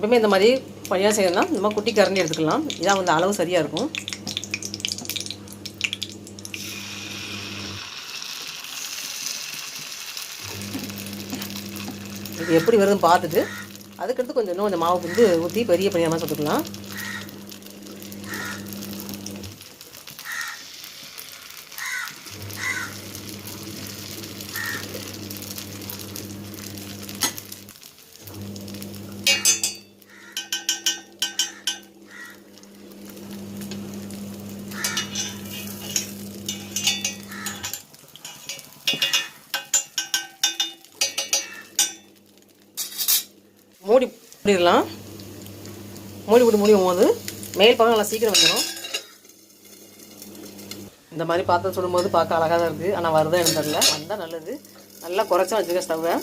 எப்பவுமே இந்த மாதிரி பணியாரம் செய்யணும்னா இந்த மாதிரி குட்டி கரண்டி எடுத்துக்கலாம். இதான் வந்து அளவு சரியாக இருக்கும். இது எப்படி வருதுன்னு பார்த்துட்டு அதுக்கடுத்து கொஞ்சம் மாவு வந்து ஊற்றி பெரிய பணியாரமாக சுட்டுக்கலாம். மூடிடலாம். முடியும் போது மேல் பக்கம் நல்லா சீக்கிரம் வந்துடும். இந்த மாதிரி பாத்திரம் சுடும்போது பார்க்க அழகாக தான் இருக்குது. ஆனால் வருதான் எனக்கு தெரியல. வந்தால் நல்லது. நல்லா குறைச்சா வச்சுக்க ஸ்டவ்வை.